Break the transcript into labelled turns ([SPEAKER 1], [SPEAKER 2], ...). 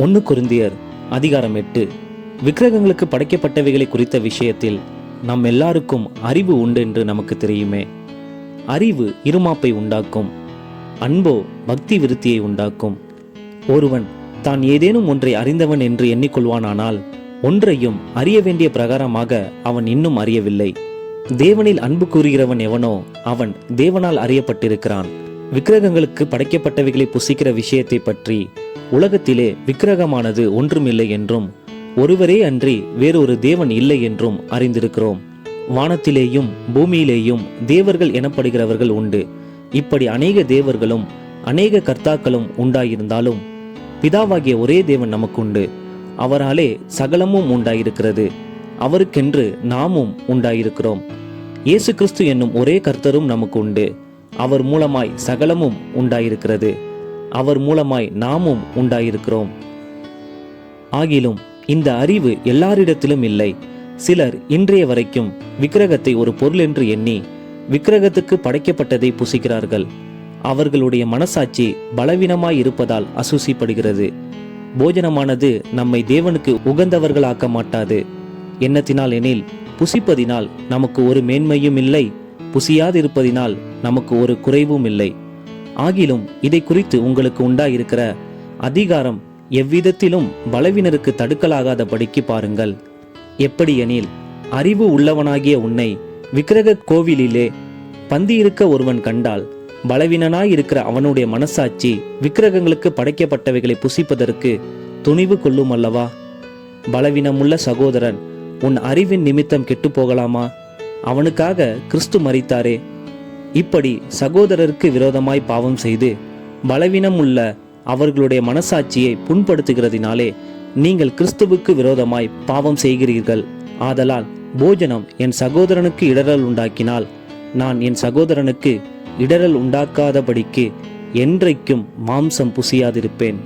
[SPEAKER 1] 1 கொரிந்தியர் அதிகாரம் 8. விக்கிரகங்களுக்கு படைக்கப்பட்டவைகளை குறித்த விஷயத்தில் நம் எல்லாருக்கும் அறிவு உண்டு என்று நமக்கு தெரியுமே. அறிவு இருமாப்பை உண்டாக்கும், அன்போ பக்தி விருத்தியை உண்டாக்கும். ஒருவன் தான் ஏதேனும் ஒன்றை அறிந்தவன் என்று எண்ணிக்கொள்வானானால் ஒன்றையும் அறிய வேண்டிய பிரகாரமாக அவன் இன்னும் அறியவில்லை. தேவனில் அன்பு கூறுகிறவன் எவனோ அவன் தேவனால் அறியப்பட்டிருக்கிறான். விக்கிரகங்களுக்கு படைக்கப்பட்டவைகளை புசிக்கிற விஷயத்தை பற்றி உலகத்திலே விக்கிரகமானது ஒன்றுமில்லை என்றும் ஒருவரே அன்றி வேறொரு தேவன் இல்லை என்றும் அறிந்திருக்கிறோம். வானத்திலேயும் பூமியிலேயும் தேவர்கள் எனப்படுகிறவர்கள் உண்டு. இப்படி அநேக தேவர்களும் அநேக கர்த்தாக்களும் உண்டாயிருந்தாலும் பிதாவாகிய ஒரே தேவன் நமக்குண்டு. அவராலே சகலமும் உண்டாயிருக்கிறது, அவருக்கென்று நாமும் உண்டாயிருக்கிறோம். இயேசு கிறிஸ்து என்னும் ஒரே கர்த்தரும் நமக்கு உண்டு. அவர் மூலமாய் சகலமும் உண்டாயிருக்கிறது, அவர் மூலமாய் நாமும் உண்டாயிருக்கிறோம். ஆகிலும் இந்த அறிவு எல்லாரிடத்திலும் இல்லை. சிலர் இன்றைய வரைக்கும் விக்கிரகத்தை ஒரு பொருள் என்று எண்ணி விக்கிரகத்துக்கு படைக்கப்பட்டதை புசிக்கிறார்கள். அவர்களுடைய மனசாட்சி பலவீனமாய் இருப்பதால் அசூசிப்படுகிறது. போஜனமானது நம்மை தேவனுக்கு உகந்தவர்களாக்க மாட்டாது. எண்ணத்தினால் எனில் புசிப்பதினால் நமக்கு ஒரு மேன்மையும் இல்லை, புசியாதிருப்பதினால் நமக்கு ஒரு குறைவும் இல்லை. ஆகிலும் இதை குறித்து உங்களுக்கு உண்டாயிருக்கிற அதிகாரம் எவ்விதத்திலும் பலவீனருக்கு தடுக்கலாகாதபடிக்கு பாருங்கள். எப்படியெனில் அறிவு உள்ளவனாகிய உன்னை விக்கிரக கோவிலிலே பந்தியிருக்க ஒருவன் கண்டால் பலவீனனாயிருக்கிற அவனுடைய மனசாட்சி விக்கிரகங்களுக்கு படைக்கப்பட்டவைகளை புசிப்பதற்கு துணிவு கொள்ளும் அல்லவா? பலவீனமுள்ள சகோதரன் உன் அறிவின் நிமித்தம் கெட்டு போகலாமா? அவனுக்காக கிறிஸ்து மரித்தாரே. இப்படி சகோதரருக்கு விரோதமாய் பாவம் செய்து பலவீனம் உள்ள அவர்களுடைய மனசாட்சியை புண்படுத்துகிறதினாலே நீங்கள் கிறிஸ்துவுக்கு விரோதமாய் பாவம் செய்கிறீர்கள். ஆதலால் போஜனம் என் சகோதரனுக்கு இடரல் உண்டாக்கினால் நான் என் சகோதரனுக்கு இடரல் உண்டாக்காதபடிக்கு என்றைக்கும் மாம்சம் புசியாதிருப்பேன்.